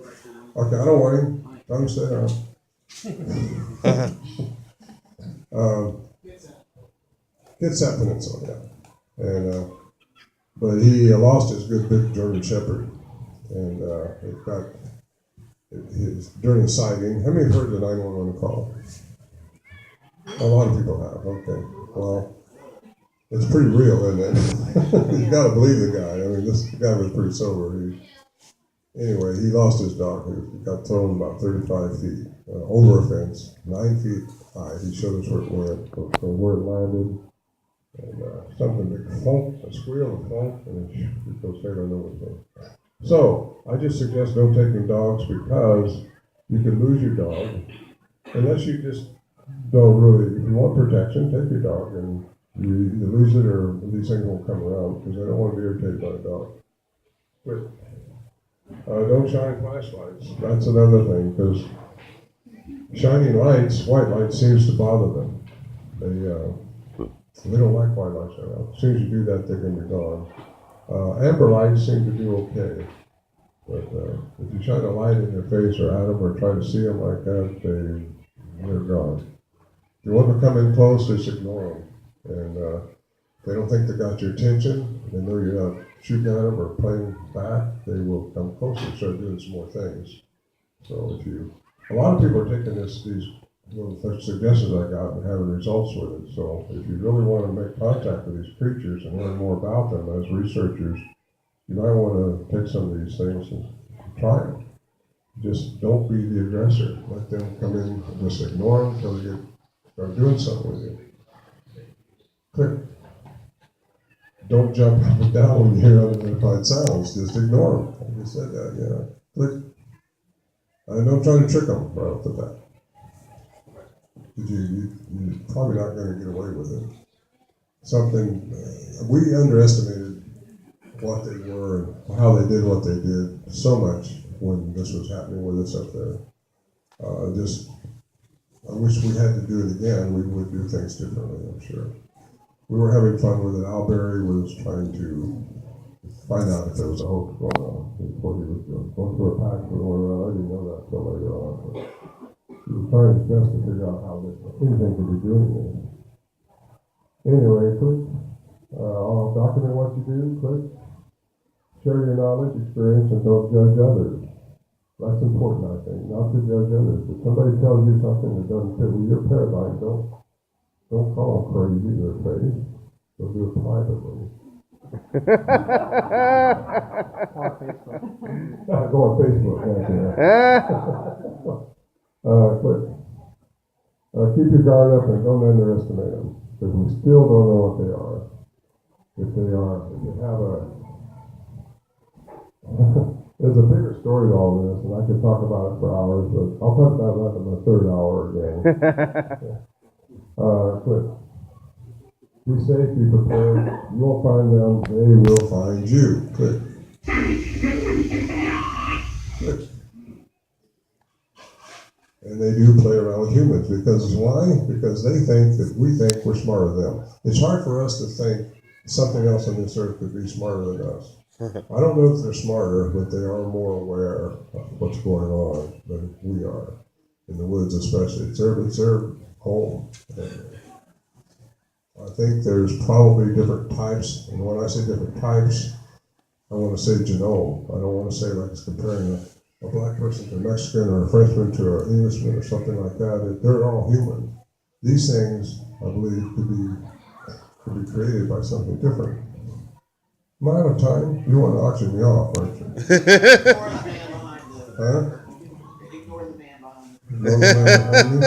Okay, I don't want him. Tell him to stay down. Kitsap Peninsula, yeah. And, but he lost his good big German Shepherd. And it got, during the sighting, how many have heard the 911 call? A lot of people have, okay. Well, it's pretty real, isn't it? You got to believe the guy. I mean, this guy was pretty sober. Anyway, he lost his dog. He got thrown about 35 feet over a fence, 9 feet high. He showed us where it went, from where it landed, and something that thunk, a squeal, a thunk, and it goes straight on over. So I just suggest don't taking dogs because you can lose your dog unless you just don't really. If you want protection, take your dog and. You either lose it or these things won't come around because I don't want to be irritated by a dog. But don't shine flashlights. That's another thing because shining lights, white light seems to bother them. They don't like white lights right now. As soon as you do that, they're going to be gone. Amber lights seem to do okay. But if you shine a light in their face or at them or try to see them like that, they're gone. If you want to come in close, just ignore them. And they don't think they got your attention. They know you're not shooting at them or playing back. They will come closer and start doing some more things. So a lot of people are taking these little suggestions I got and having results with it. So if you really want to make contact with these creatures and learn more about them as researchers, you might want to take some of these things and try them. Just don't be the aggressor. Let them come in and just ignore them until they start doing something with you. Click. Don't jump up and down when you hear unidentified sounds. Just ignore them. I just said that, yeah. Click. And don't try to trick them right off the bat. You're probably not going to get away with it. We underestimated what they were and how they did what they did so much when this was happening with us up there. I wish we had to do it again. We would do things differently, I'm sure. We were having fun with it. Al Berry was trying to find out if there was a hoax going on. Before he was going through a pack with one around. I didn't know that until later on. But he was trying his best to figure out how anything could be doing this. Anyway, click. I'll document what you do. Click. Share your knowledge, experience, and don't judge others. That's important, I think. Not to judge others. If somebody tells you something that doesn't fit with your paradigm, don't call them crazy. They're crazy. They'll do it privately. Go on Facebook, thank you. But keep your guard up and don't underestimate them, because we still don't know what they are. If they have a, there's a bigger story to all this, and I could talk about it for hours, but I'll talk about that in the third hour again. But be safe, be prepared. You won't find them, they will find you. Good. Good. And they do play around with humans, because why? Because they think that we think we're smarter than them. It's hard for us to think something else on this earth could be smarter than us. I don't know if they're smarter, but they are more aware of what's going on than we are, in the woods especially. It's their home. I think there's probably different types, and when I say different types, I want to say genome. I don't want to say like it's comparing a black person to a Mexican or a Frenchman to an Englishman or something like that. They're all human. These things, I believe, could be created by something different. Am I out of time? You want to auction me off, aren't you? Huh? Ignore the man behind you. Ignore the man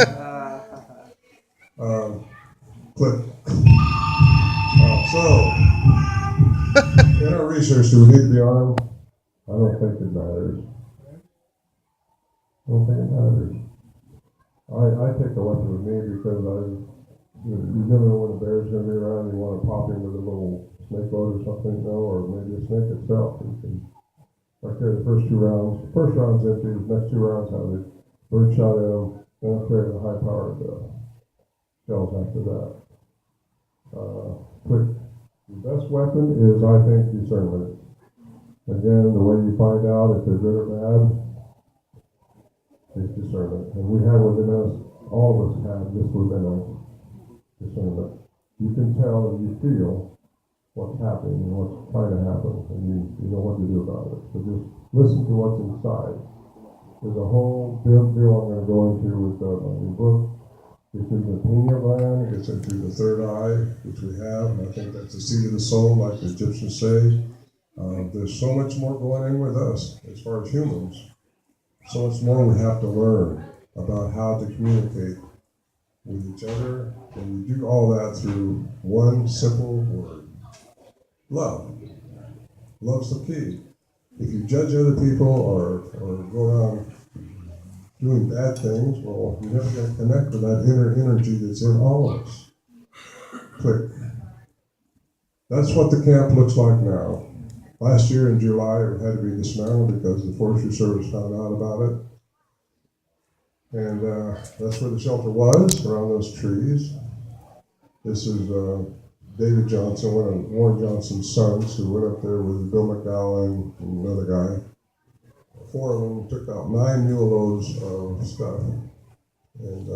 behind me? Click. So, in our research, do we need to be armed? I don't think it matters. I don't think it matters. I take a weapon with me because you never know when a bear's going to be around. You want to pop him with a little snake boat or something, or maybe a snake itself. Right there, the first 2 rounds. The first round's empty. The next 2 rounds have the bird shot at him. Then I carry the high-powered shells after that. Quick. The best weapon is, I think, discernment. Again, the way you find out if they're good or bad is discernment. And we have within us, all of us have this within us, discernment. You can tell and you feel what's happening and what's trying to happen, and you know what to do about it. So just listen to what's inside. There's a whole deal I'm going to go into with my new book. Gets into the pineal gland, it gets into the third eye, which we have, and I think that's the seat of the soul, like the Egyptians say. There's so much more going on with us as far as humans. So much more we have to learn about how to communicate with each other, and we do all that through one simple word: love. Love's the key. If you judge other people or go around doing bad things, well, you're never going to connect with that inner energy that's in all of us. Click. That's what the camp looks like now. Last year in July, it had to be dismantled because the Forestry Service found out about it. And that's where the shelter was, around those trees. This is David Johnson, one of Warren Johnson's sons, who went up there with Bill McDowell and another guy. 4 of them took out 9 mule loads of stuff, and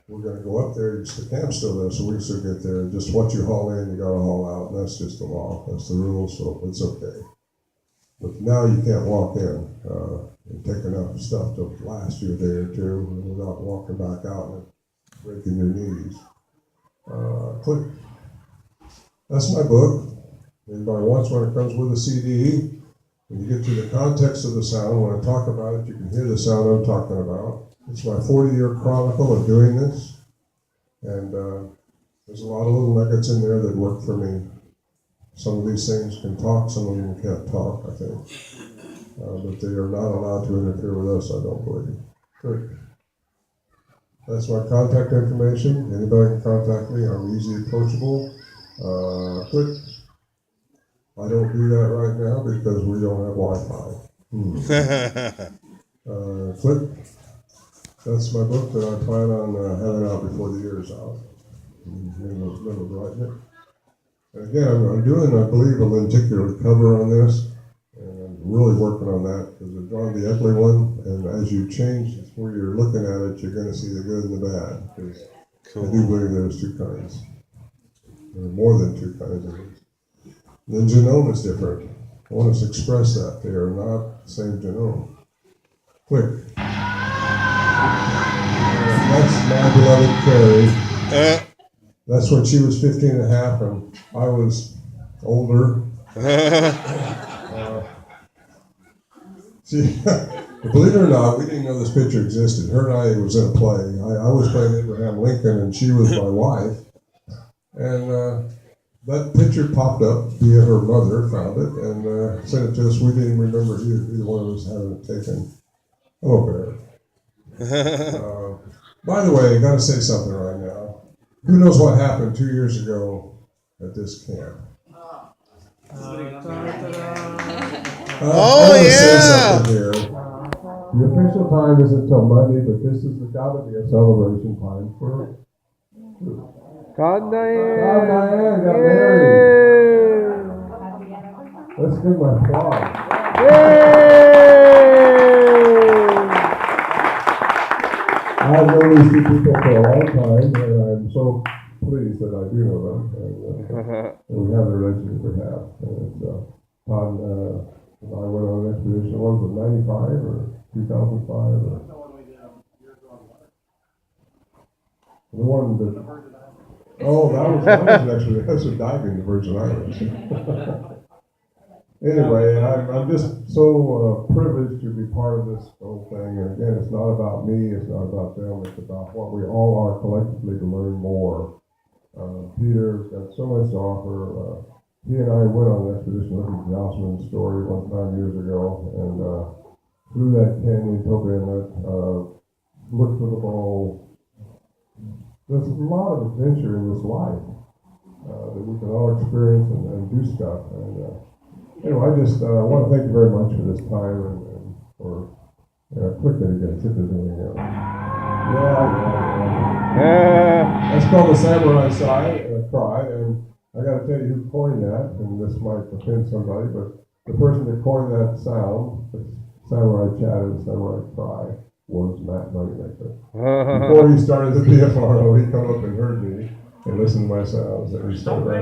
we're going to go up there. The camp's still there, so we can still get there. Just what you haul in, you got to haul out, and that's just the law. That's the rule, so it's okay. But now you can't walk in and take enough stuff to last you a day or two without walking back out and breaking your knees. Click. That's my book. Anybody wants one, it comes with a CD. When you get to the context of the sound, when I talk about it, you can hear the sound I'm talking about. It's my 40-year chronicle of doing this. And there's a lot of little nuggets in there that work for me. Some of these things can talk, some of them can't talk, I think. But they are not allowed to interfere with us, I don't believe. Good. That's my contact information. Anybody can contact me. I'm easily approachable. Click. I don't do that right now because we don't have Wi-Fi. Click. That's my book that I plan on having out before the year is out. Remember writing it. And again, I'm doing, I believe, a lenticular cover on this. And I'm really working on that because I've drawn the ugly one. And as you change where you're looking at it, you're going to see the good and the bad. Because I do believe there's 2 kinds. There are more than 2 kinds of it. The genome is different. I want us to express that. They are not the same genome. Click. That's my beloved Carrie. That's when she was 15 and a half and I was older. See, believe it or not, we didn't know this picture existed. Her and I was in a play. I was playing Abraham Lincoln, and she was my wife. And that picture popped up via her mother, found it, and sent it to us. We didn't remember either one of us having it taken. Oh, Bear. By the way, I got to say something right now. Who knows what happened 2 years ago at this camp? Oh, yeah. Here. The official time isn't until Monday, but this is got to be a celebration time for God, Diane. God, Diane got married. Let's give my applause. I've known these two people for a long time, and I'm so pleased that I do know them, and we have the relationship we have. And Todd and I went on an expedition. What was it, 95 or 2005? Or the one that. Oh, that was actually that's a diving to Virgin Islands. Anyway, I'm just so privileged to be part of this whole thing. And again, it's not about me, it's not about them, it's about what we all are collectively to learn more. Peter's got so much to offer. He and I went on an expedition looking at the Osman story one time years ago, and through that canyon, Toby Inlet, looked for the bowl. There's a lot of adventure in this life that we can all experience and do stuff. And anyway, I just want to thank you very much for this time and for click it again, see if there's anything else. Yeah. That's called the samurai cry, and I got to tell you who coined that, and this might offend somebody, but the person that coined that sound, the samurai chatter, the samurai cry, was Matt Moneymaker. Before he started the BFRO, he come up and heard me and listened to my sounds, and he started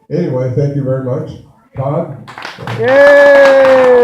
Anyway, thank you very much. Todd? Yay!